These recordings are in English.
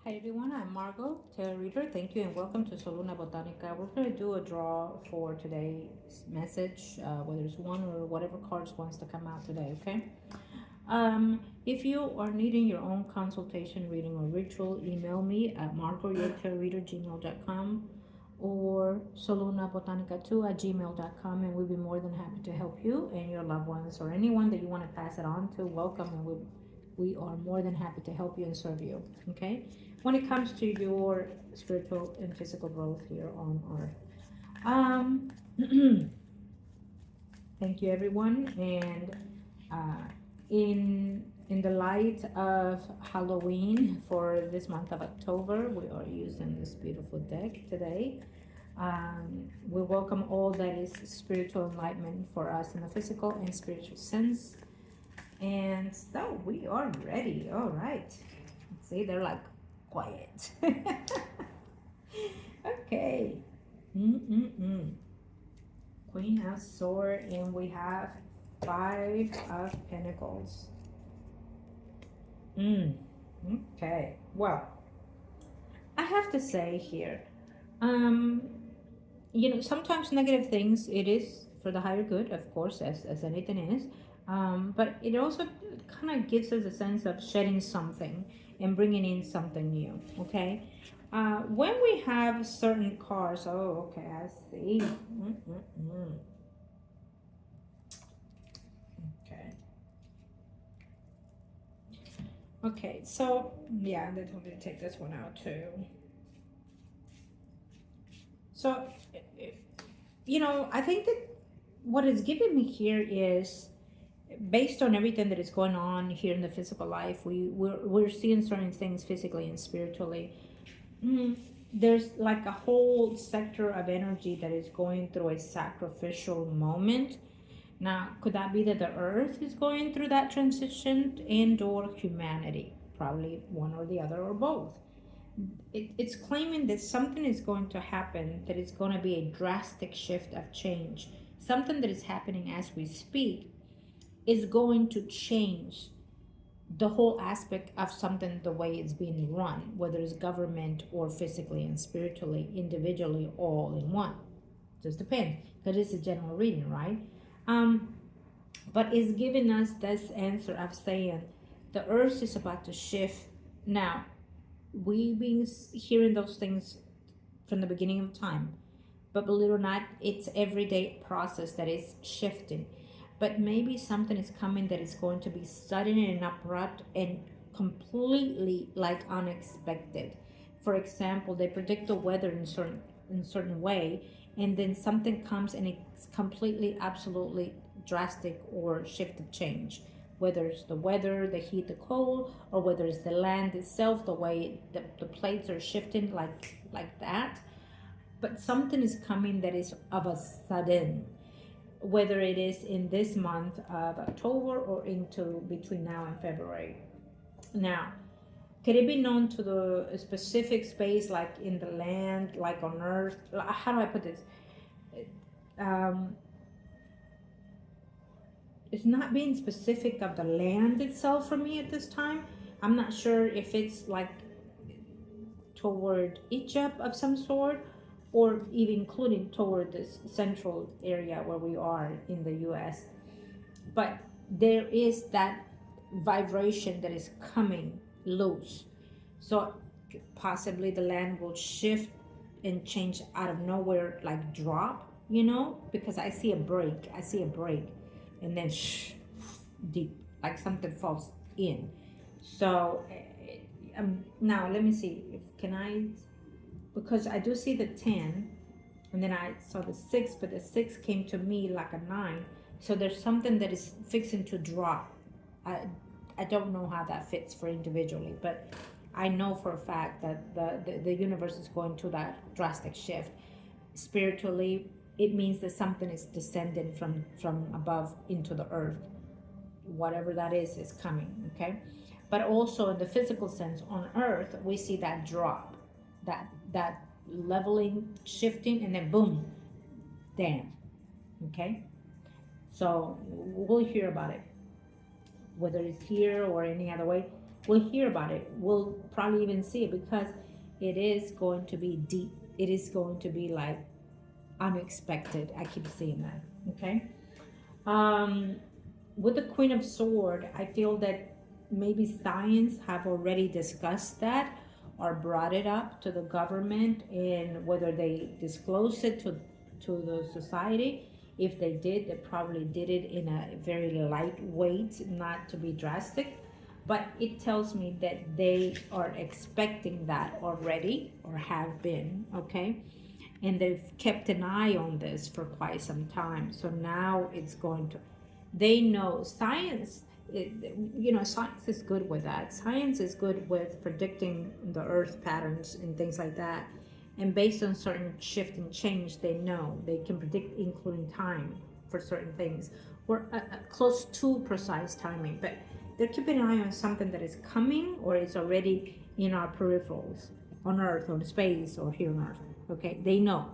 Hi everyone, I'm Margot, tarot reader. Thank you and welcome to Soluna Botanica. We're going to do a draw for today's message, whether it's one or whatever cards wants to come out today, okay? If you are needing your own consultation, reading, or ritual, email me at margourtarotreader@gmail.com or solunabotanica2@gmail.com, and we'll be more than happy to help you and your loved ones or anyone that you want to pass it on to. Welcome, and we are more than happy to help you and serve you, okay? When it comes to your spiritual and physical growth here on earth. Thank you everyone, and in the light of Halloween for this month of October, we are using this beautiful deck today. We welcome all that is spiritual enlightenment for us in the physical and spiritual sense. And so we are ready. All right. See, they're like quiet. Okay. Queen of Swords, and we have Five of Pentacles. Okay. Well, I have to say here, sometimes negative things, it is for the higher good, of course, as anything is. But it also kind of gives us a sense of shedding something and bringing in something new, okay? When we have certain cards, oh, okay, I see. Okay, so yeah, they told me to take this one out too. So, I think that what is giving me here is based on everything that is going on here in the physical life. We're seeing certain things physically and spiritually. There's like a whole sector of energy that is going through a sacrificial moment. Now, could that be that the earth is going through that transition and or humanity? Probably one or the other or both. It's claiming that something is going to happen, that is going to be a drastic shift of change. Something that is happening as we speak is going to change the whole aspect of something, the way it's being run, whether it's government or physically and spiritually, individually, all in one. Just depends, because it's a general reading, right? But it's giving us this answer of saying the earth is about to shift. Now, we've been hearing those things from the beginning of time, but believe it or not, it's everyday process that is shifting. But maybe something is coming that is going to be sudden and abrupt and completely like unexpected. For example, they predict the weather in certain way, and then something comes and it's completely, absolutely drastic or shift of change. Whether it's the weather, the heat, the cold, or whether it's the land itself, the way the plates are shifting like that. But something is coming that is of a sudden, whether it is in this month of October or into between now and February. Now, could it be known to the specific space, like in the land, like on Earth? How do I put this? It's not being specific of the land itself for me at this time. I'm not sure if it's like toward Egypt of some sort, or even including toward this central area where we are in the US. But there is that vibration that is coming loose. So possibly the land will shift and change out of nowhere, like drop, because I see a break. And then deep, like something falls in. So now let me see if can I, because I do see the 10, and then I saw the 6, but the 6 came to me like a 9. So there's something that is fixing to drop. I don't know how that fits for individually, but I know for a fact that the universe is going to that drastic shift. Spiritually, it means that something is descending from above into the earth. Whatever that is coming, okay? But also in the physical sense, on earth, we see that drop, that leveling, shifting, and then boom, damn, okay? So we'll hear about it, whether it's here or any other way. We'll hear about it. We'll probably even see it because it is going to be deep. It is going to be like unexpected. I keep seeing that. Okay. Um, with the Queen of Sword, I feel that maybe science have already discussed that or brought it up to the government, and whether they disclose it to the society. If they did, they probably did it in a very lightweight, not to be drastic. But it tells me that they are expecting that already or have been, okay? And they've kept an eye on this for quite some time. So now it's going to, they know science, science is good with that. Science is good with predicting the earth patterns and things like that. And based on certain shift and change, they know they can predict, including time for certain things. We're close to precise timing, but they're keeping an eye on something that is coming or is already in our peripherals, on earth, on space, or here on earth. Okay, they know.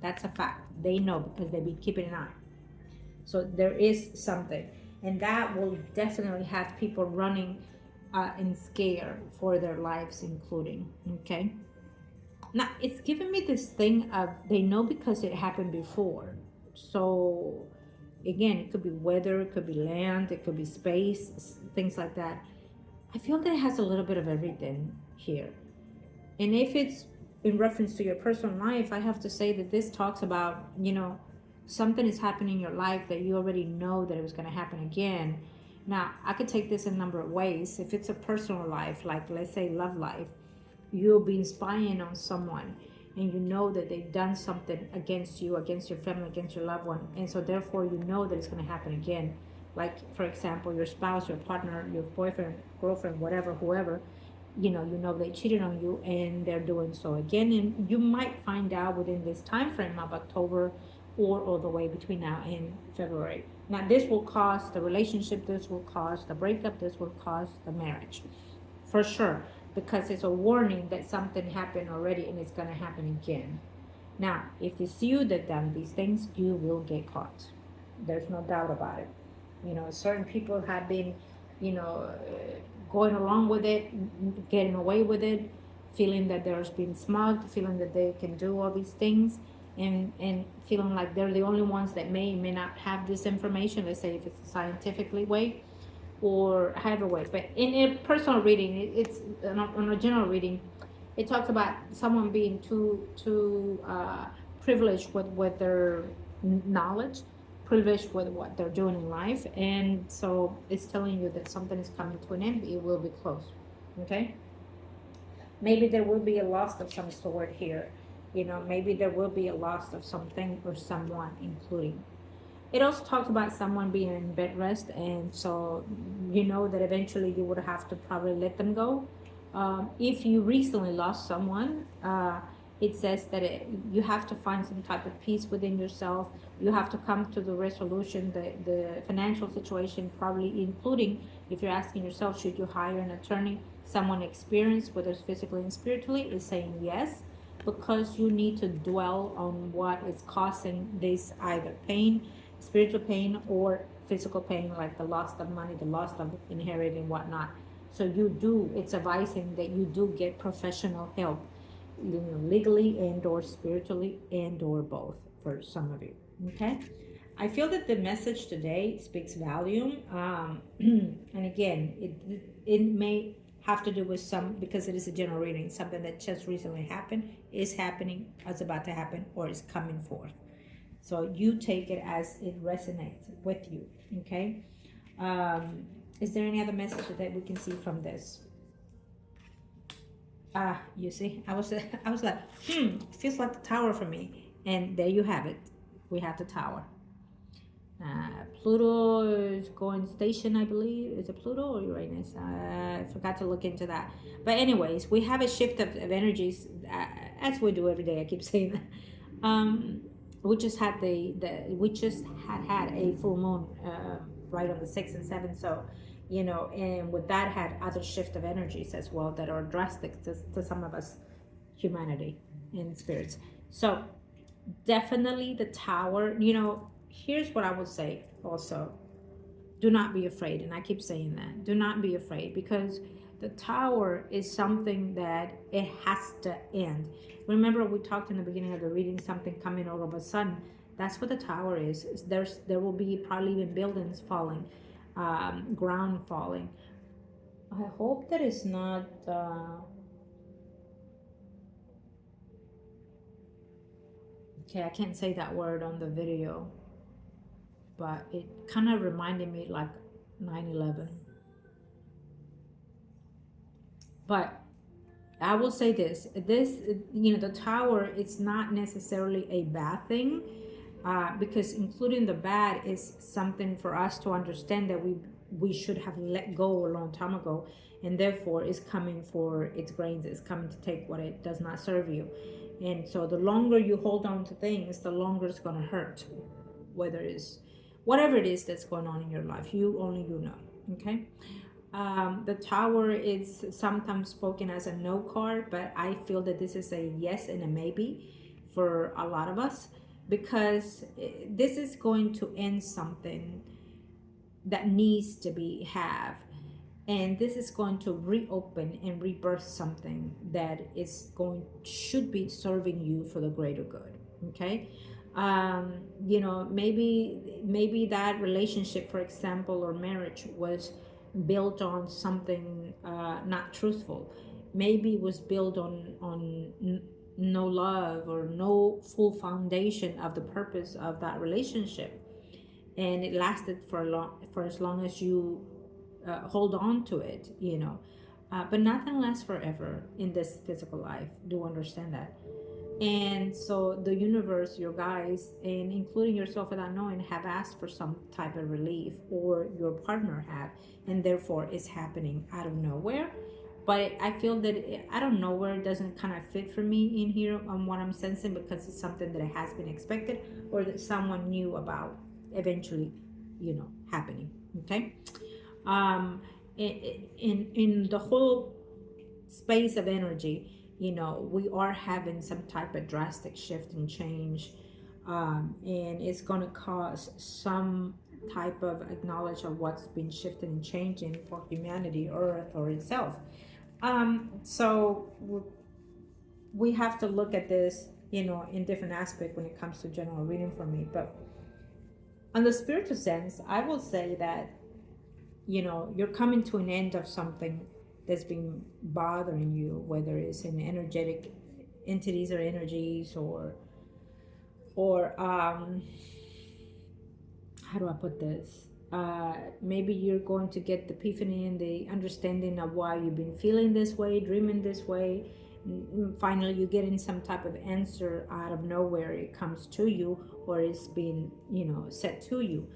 That's a fact. They know because they've been keeping an eye. So there is something, and that will definitely have people running and scared for their lives, including. Okay. Now it's giving me this thing of they know because it happened before. So again, it could be weather, it could be land, it could be space, things like that. I feel that it has a little bit of everything here. And if it's in reference to your personal life, I have to say that this talks about, something is happening in your life that you already know that it was going to happen again. Now, I could take this in a number of ways. If it's a personal life, like let's say love life, you'll be spying on someone and you know that they've done something against you, against your family, against your loved one. And so therefore you know that it's going to happen again. Like, for example, your spouse, your partner, your boyfriend, girlfriend, whatever, whoever, you know they cheated on you and they're doing so again. And you might find out within this time frame of October or all the way between now and February. Now, this will cause the relationship, this will cause the breakup, this will cause the marriage. For sure, because it's a warning that something happened already and it's going to happen again. Now, if it's you that done these things, you will get caught. There's no doubt about it. Certain people have been, going along with it, getting away with it, feeling that they're being smug, feeling that they can do all these things, and feeling like they're the only ones that may not have this information. Let's say if it's a scientifically way or however way. But in a personal reading, it's on a general reading, it talks about someone being too privileged with their knowledge, privileged with what they're doing in life, and so it's telling you that something is coming to an end. It will be close. Okay. Maybe there will be a loss of some sort here. Maybe there will be a loss of something or someone, including. It also talks about someone being in bed rest, and so you know that eventually you would have to probably let them go. If you recently lost someone, it says that you have to find some type of peace within yourself. You have to come to the resolution, the financial situation, probably including if you're asking yourself, should you hire an attorney, someone experienced, whether it's physically and spiritually, is saying yes, because you need to dwell on what is causing this either pain, spiritual pain, or physical pain, like the loss of money, the loss of inherited and whatnot. So it's advising that you do get professional help, legally and or spiritually and or both for some of you. Okay. I feel that the message today speaks volume. And again, it may have to do with because it is a general reading, something that just recently happened, is happening, is about to happen, or is coming forth. So you take it as it resonates with you. Okay. Is there any other message that we can see from this? You see, I was like, it feels like the tower for me. And there you have it. We have the tower. Pluto is going station, I believe. Is it Pluto or Uranus? I forgot to look into that. But anyways, we have a shift of energies, as we do every day. I keep saying that. We just had we just had a full moon right on the 6th and 7th. So, and with that had other shift of energies as well that are drastic to some of us, humanity and spirits. So definitely the tower, here's what I would say also. do not be afraid. And I keep saying that. Do not be afraid, because the tower is something that it has to end. Remember, we talked in the beginning of the reading, something coming out of a sun. That's what the tower is. There will be probably even buildings falling, ground falling. I hope that it's not. Okay, I can't say that word on the video, but it kind of reminded me like 9/11. But I will say this, the tower, it's not necessarily a bad thing, because including the bad is something for us to understand that we should have let go a long time ago, and therefore is coming for its grains, is coming to take what it does not serve you. And so the longer you hold on to things, the longer it's going to hurt, whether it's whatever it is that's going on in your life. Only you know. Okay. The tower is sometimes spoken as a no card, but I feel that this is a yes and a maybe for a lot of us, because this is going to end something that needs to be have, and this is going to reopen and rebirth something that should be serving you for the greater good. Okay. Maybe that relationship, for example, or marriage was built on something not truthful. Maybe it was built on no love, or no full foundation of the purpose of that relationship, and it lasted for as long as you hold on to it. But nothing lasts forever in this physical life. Do understand that. And so the universe, your guys, and including yourself without knowing, have asked for some type of relief, or your partner have, and therefore it's happening out of nowhere. But I feel that out of nowhere doesn't kind of fit for me in here on what I'm sensing, because it's something that has been expected, or that someone knew about eventually, happening. Okay. In the whole space of energy, we are having some type of drastic shift and change, and it's going to cause some type of acknowledge of what's been shifting and changing for humanity, Earth, or itself. So we have to look at this, in different aspects when it comes to general reading for me. But on the spiritual sense, I will say that, you're coming to an end of something that's been bothering you, whether it's in energetic entities or energies, or how do I put this? Maybe you're going to get the epiphany and the understanding of why you've been feeling this way, dreaming this way. Finally, you're getting some type of answer out of nowhere. It comes to you, or it's been, set to you.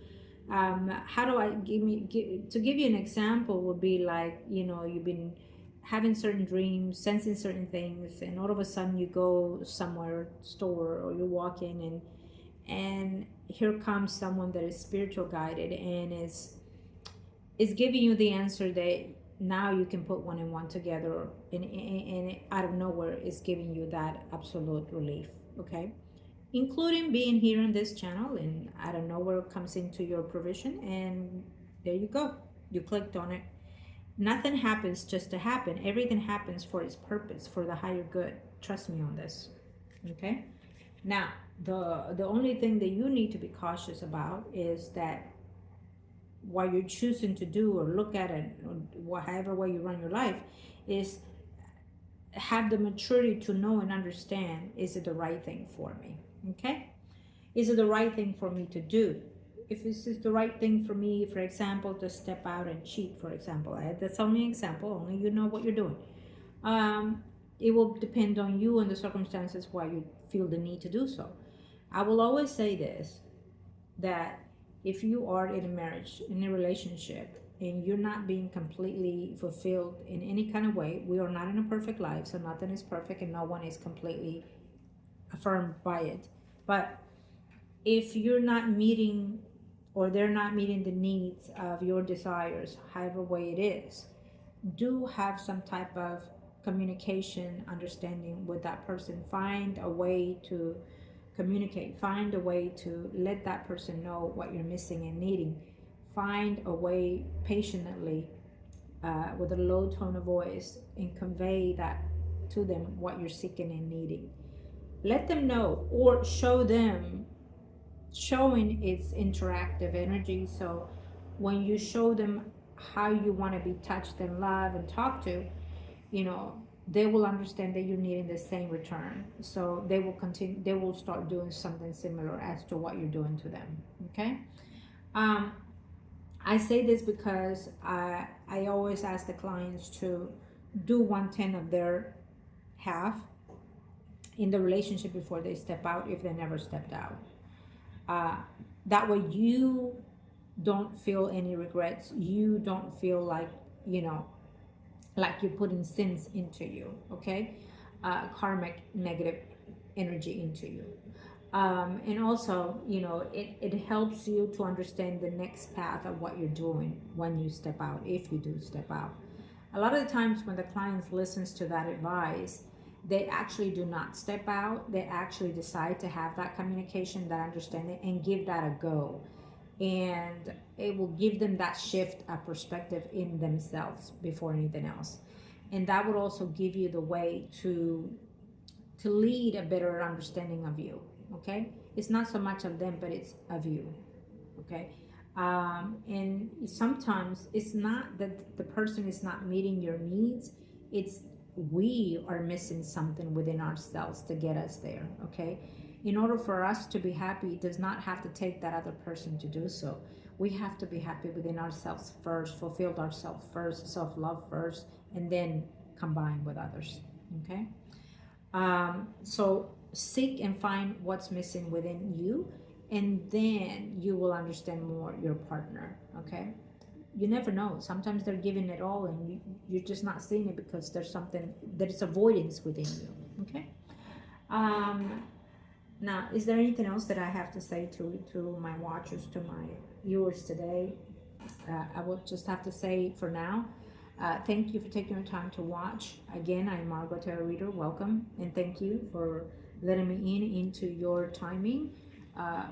How do I to give you an example would be like, you've been having certain dreams, sensing certain things, and all of a sudden you go somewhere, store, or you're walking, and here comes someone that is spiritual guided, and is giving you the answer that now you can put one and one together, and out of nowhere is giving you that absolute relief. Okay. Including being here on this channel, and I don't know where it comes into your provision, and there you go. You clicked on it. Nothing happens just to happen. Everything happens for its purpose, for the higher good. Trust me on this. Okay. Now, the only thing that you need to be cautious about is that what you're choosing to do or look at it, or however way you run your life, is have the maturity to know and understand, is it the right thing for me? Okay. Is it the right thing for me to do? If this is the right thing for me, for example, to step out and cheat, for example, that's only an example, only you know what you're doing. It will depend on you and the circumstances why you feel the need to do so. I will always say this, that if you are in a marriage, in a relationship, and you're not being completely fulfilled in any kind of way, we are not in a perfect life, so nothing is perfect and no one is completely affirmed by it. But if you're not meeting, or they're not meeting the needs of your desires, however way it is, do have some type of communication, understanding with that person. Find a way to communicate. Find a way to let that person know what you're missing and needing. find a way patiently with a low tone of voice and convey that to them, what you're seeking and needing. Let them know, or show them. Showing its interactive energy. So when you show them how you want to be touched and loved and talked to, you know, they will understand that you're needing the same return. So they will continue, they will start doing something similar as to what you're doing to them. Okay. um, I say this because I always ask the clients to do 1/10 of their half in the relationship before they step out, if they never stepped out. uh, that way you don't feel any regrets. You don't feel like, you know, like you're putting sins into you. Okay. Karmic negative energy into you. And also, you know, it helps you to understand the next path of what you're doing when you step out, if you do step out. A lot of the times when the clients listens to that advice, they actually do not step out. They actually decide to have that communication, that understanding, and give that a go. And it will give them that shift of perspective in themselves before anything else. And that would also give you the way to lead a better understanding of you. Okay. It's not so much of them, but it's of you. Okay. And sometimes it's not that the person is not meeting your needs, it's we are missing something within ourselves to get us there. Okay. In order for us to be happy, it does not have to take that other person to do so. We have to be happy within ourselves first, fulfilled ourselves first, self-love first, and then combine with others. Okay. So seek and find what's missing within you, and then you will understand more your partner. Okay. You never know. Sometimes they're giving it all, and you're just not seeing it because there's something, there's avoidance within you. Okay. Now, is there anything else that I have to say to my watchers, to my viewers today? I will just have to say for now, thank you for taking your time to watch. Again, I'm Margot Tarot Reader. Welcome, and thank you for letting me into your timing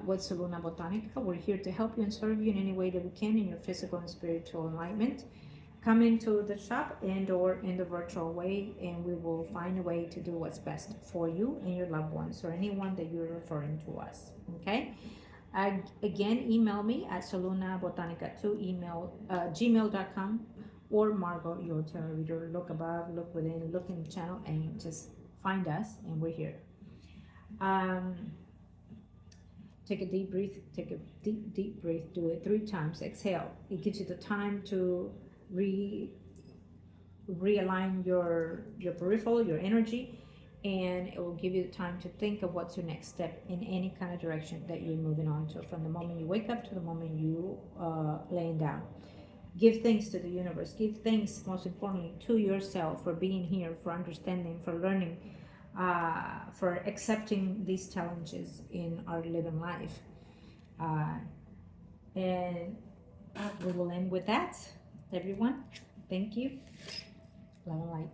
with Soluna Botanica. We're here to help you and serve you in any way that we can in your physical and spiritual enlightenment. Come into the shop and or in the virtual way, and we will find a way to do what's best for you and your loved ones, or anyone that you're referring to us. Okay. Again, email me at solunabotanica2 gmail.com, or Margot, your tarot reader. Look above, look within, look in the channel, and just find us, and we're here. Take a deep breath. Take a deep breath. Do it 3 times. Exhale. It gives you the time to realign your peripheral, your energy, and it will give you the time to think of what's your next step in any kind of direction that you're moving on to, from the moment you wake up to the moment you laying down. Give thanks to the universe. Give thanks, most importantly, to yourself for being here, for understanding, for learning, for accepting these challenges in our living life. And we will end with that. Everyone, thank you. Love and light.